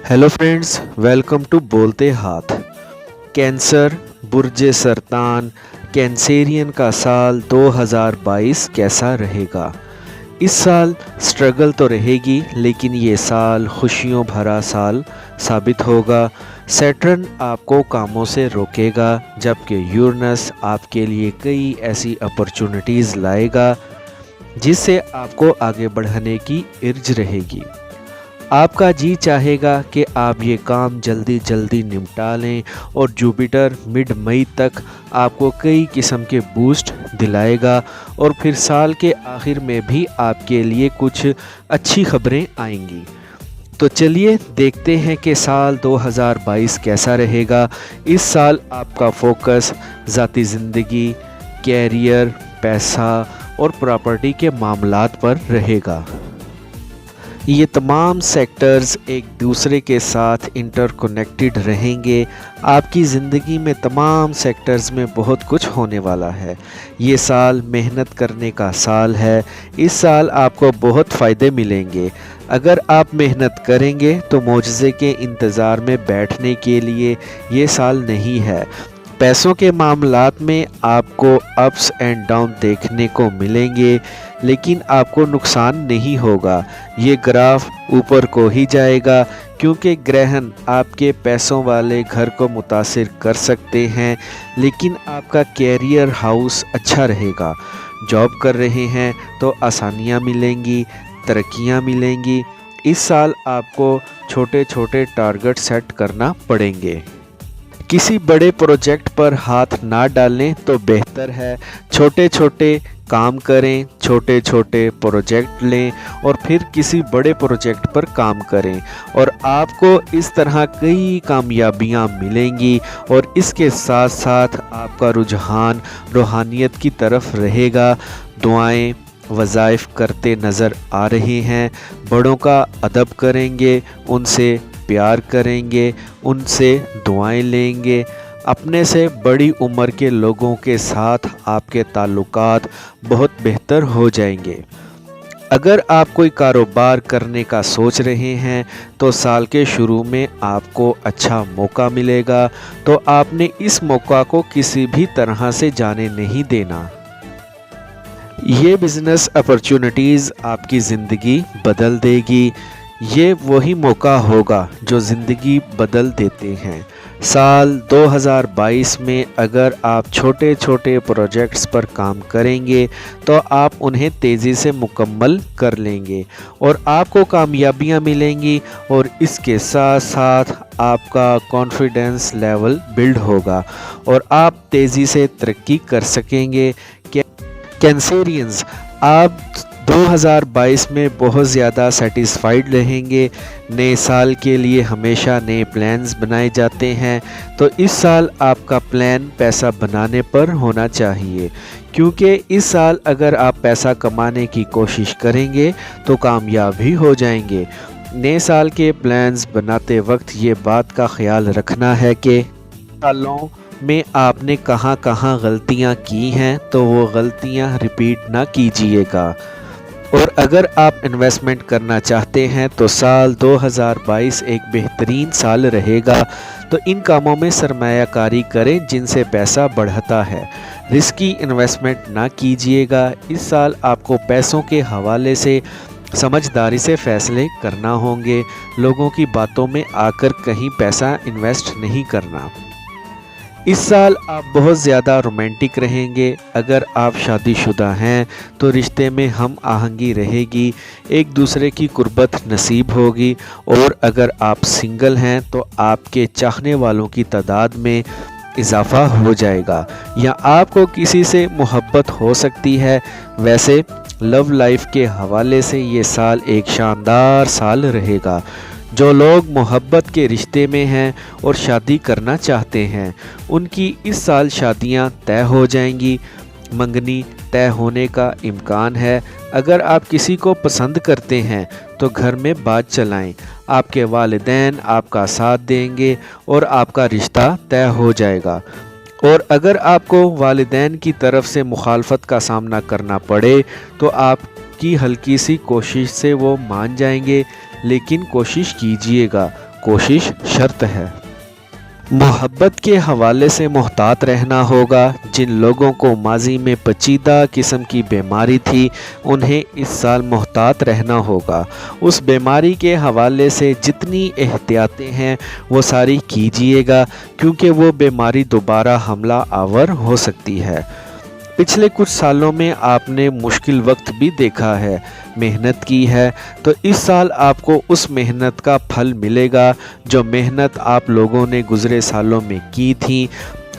Hello friends, welcome to बोलते हाथ। Cancer, बुर्ज सरतान, Cancerian का साल 2022 कैसा रहेगा? इस साल स्ट्रगल तो रहेगी, लेकिन ये साल खुशियों भरा साल साबित होगा। सैटर्न आपको कामों से रोकेगा, जबकि यूरेनस आपके लिए कई ऐसी अपॉर्चुनिटीज़ लाएगा जिससे आपको आगे बढ़ने की इर्ज रहेगी। आपका जी चाहेगा कि आप ये काम जल्दी जल्दी निपटा लें, और जुपिटर मिड मई तक आपको कई किस्म के बूस्ट दिलाएगा, और फिर साल के आखिर में भी आपके लिए कुछ अच्छी खबरें आएंगी। तो चलिए देखते हैं कि साल 2022 कैसा रहेगा। इस साल आपका फोकस ज़ाती ज़िंदगी, कैरियर, पैसा और प्रॉपर्टी के मामलात पर रहेगा। ये तमाम सेक्टर्स एक दूसरे के साथ इंटरकनेक्टेड रहेंगे। आपकी ज़िंदगी में तमाम सेक्टर्स में बहुत कुछ होने वाला है। ये साल मेहनत करने का साल है। इस साल आपको बहुत फ़ायदे मिलेंगे। अगर आप मेहनत करेंगे तो मोजज़े के इंतज़ार में बैठने के लिए ये साल नहीं है। पैसों के मामलात में आपको अप्स एंड डाउन देखने को मिलेंगे, लेकिन आपको नुकसान नहीं होगा। ये ग्राफ ऊपर को ही जाएगा, क्योंकि ग्रहण आपके पैसों वाले घर को मुतासिर कर सकते हैं, लेकिन आपका कैरियर हाउस अच्छा रहेगा। जॉब कर रहे हैं तो आसानियाँ मिलेंगी, तरक्कियाँ मिलेंगी। इस साल आपको छोटे छोटे टारगेट सेट करना पड़ेंगे। किसी बड़े प्रोजेक्ट पर हाथ ना डालें तो बेहतर है। छोटे छोटे काम करें, छोटे छोटे प्रोजेक्ट लें और फिर किसी बड़े प्रोजेक्ट पर काम करें, और आपको इस तरह कई कामयाबियां मिलेंगी। और इसके साथ साथ आपका रुझान रूहानियत की तरफ रहेगा। दुआएं, वज़ाइफ करते नज़र आ रहे हैं। बड़ों का अदब करेंगे, उनसे प्यार करेंगे, उनसे दुआएं लेंगे। अपने से बड़ी उम्र के लोगों के साथ आपके ताल्लुकात बहुत बेहतर हो जाएंगे। अगर आप कोई कारोबार करने का सोच रहे हैं तो साल के शुरू में आपको अच्छा मौका मिलेगा, तो आपने इस मौका को किसी भी तरह से जाने नहीं देना। ये बिज़नेस अपॉर्चुनिटीज़ आपकी ज़िंदगी बदल देगी। ये वही मौका होगा जो ज़िंदगी बदल देते हैं। साल 2022 में अगर आप छोटे छोटे प्रोजेक्ट्स पर काम करेंगे तो आप उन्हें तेज़ी से मुकम्मल कर लेंगे और आपको कामयाबियां मिलेंगी, और इसके साथ साथ आपका कॉन्फिडेंस लेवल बिल्ड होगा और आप तेज़ी से तरक्की कर सकेंगे। कैंसेरियंस, आप 2022 में बहुत ज़्यादा सेटिस्फाइड रहेंगे। नए साल के लिए हमेशा नए प्लान्स बनाए जाते हैं, तो इस साल आपका प्लान पैसा बनाने पर होना चाहिए, क्योंकि इस साल अगर आप पैसा कमाने की कोशिश करेंगे तो कामयाब भी हो जाएंगे। नए साल के प्लान्स बनाते वक्त ये बात का ख्याल रखना है कि सालों में आपने कहां कहां गलतियां की हैं, तो वो गलतियां रिपीट ना कीजिएगा। और अगर आप इन्वेस्टमेंट करना चाहते हैं तो साल 2022 एक बेहतरीन साल रहेगा, तो इन कामों में सरमायाकारी करें जिनसे पैसा बढ़ता है। रिस्की इन्वेस्टमेंट ना कीजिएगा। इस साल आपको पैसों के हवाले से समझदारी से फ़ैसले करना होंगे। लोगों की बातों में आकर कहीं पैसा इन्वेस्ट नहीं करना। इस साल आप बहुत ज़्यादा रोमांटिक रहेंगे। अगर आप शादीशुदा हैं तो रिश्ते में हम आहंगी रहेगी, एक दूसरे की कुर्बत नसीब होगी, और अगर आप सिंगल हैं तो आपके चाहने वालों की तादाद में इजाफ़ा हो जाएगा, या आपको किसी से मोहब्बत हो सकती है। वैसे लव लाइफ के हवाले से ये साल एक शानदार साल रहेगा। जो लोग मोहब्बत के रिश्ते में हैं और शादी करना चाहते हैं, उनकी इस साल शादियां तय हो जाएंगी। मंगनी तय होने का इम्कान है। अगर आप किसी को पसंद करते हैं तो घर में बात चलाएं। आपके वालिदैन आपका साथ देंगे और आपका रिश्ता तय हो जाएगा। और अगर आपको वालिदैन की तरफ से मुखालफत का सामना करना पड़े तो आपकी हल्की सी कोशिश से वो मान जाएंगे, लेकिन कोशिश कीजिएगा। कोशिश शर्त है। मोहब्बत के हवाले से मोहतात रहना होगा। जिन लोगों को माजी में पेचीदा किस्म की बीमारी थी, उन्हें इस साल मोहतात रहना होगा। उस बीमारी के हवाले से जितनी एहतियातें हैं वो सारी कीजिएगा, क्योंकि वो बीमारी दोबारा हमला आवर हो सकती है। पिछले कुछ सालों में आपने मुश्किल वक्त भी देखा है, मेहनत की है, तो इस साल आपको उस मेहनत का फल मिलेगा। जो मेहनत आप लोगों ने गुज़रे सालों में की थी,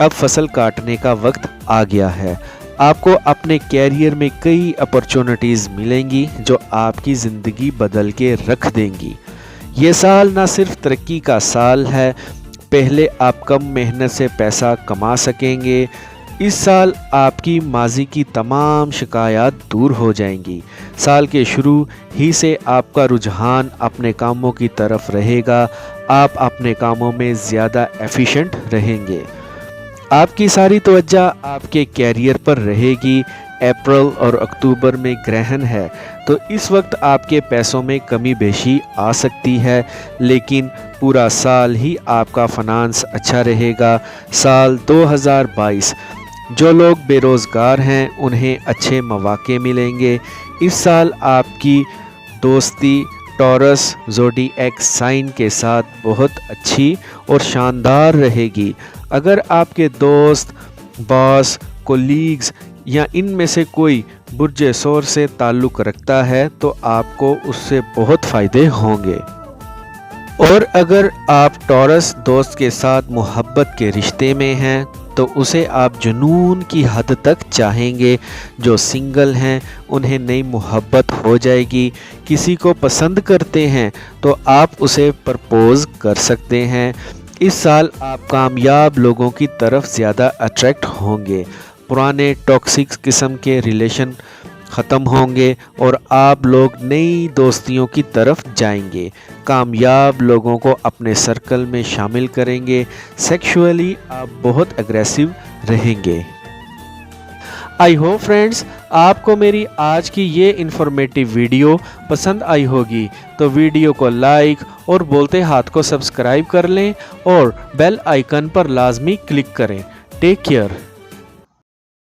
अब फसल काटने का वक्त आ गया है। आपको अपने कैरियर में कई अपॉर्चुनिटीज़ मिलेंगी जो आपकी ज़िंदगी बदल के रख देंगी। ये साल ना सिर्फ तरक्की का साल है, पहले आप कम मेहनत से पैसा कमा सकेंगे। इस साल आपकी माजी की तमाम शिकायत दूर हो जाएंगी। साल के शुरू ही से आपका रुझान अपने कामों की तरफ रहेगा। आप अपने कामों में ज़्यादा एफिशिएंट रहेंगे। आपकी सारी तवज्जो आपके कैरियर पर रहेगी। अप्रैल और अक्टूबर में ग्रहण है, तो इस वक्त आपके पैसों में कमी बेशी आ सकती है, लेकिन पूरा साल ही आपका फाइनेंस अच्छा रहेगा। साल 2022 जो लोग बेरोज़गार हैं उन्हें अच्छे मौके मिलेंगे। इस साल आपकी दोस्ती टॉरस ज़ोडिएक साइन के साथ बहुत अच्छी और शानदार रहेगी। अगर आपके दोस्त, बॉस, कोलीग्स या इनमें से कोई बुर्ज सौर से ताल्लुक़ रखता है तो आपको उससे बहुत फ़ायदे होंगे। और अगर आप टॉरस दोस्त के साथ मोहब्बत के रिश्ते में हैं तो उसे आप जुनून की हद तक चाहेंगे। जो सिंगल हैं उन्हें नई मोहब्बत हो जाएगी। किसी को पसंद करते हैं तो आप उसे प्रपोज़ कर सकते हैं। इस साल आप कामयाब लोगों की तरफ ज़्यादा अट्रैक्ट होंगे। पुराने टॉक्सिक किस्म के रिलेशन ख़त्म होंगे और आप लोग नई दोस्तियों की तरफ जाएंगे। कामयाब लोगों को अपने सर्कल में शामिल करेंगे। सेक्सुअली आप बहुत एग्रेसिव रहेंगे। आई होप फ्रेंड्स आपको मेरी आज की ये इन्फॉर्मेटिव वीडियो पसंद आई होगी, तो वीडियो को लाइक और बोलते हाथ को सब्सक्राइब कर लें और बेल आइकन पर लाजमी क्लिक करें। Take care.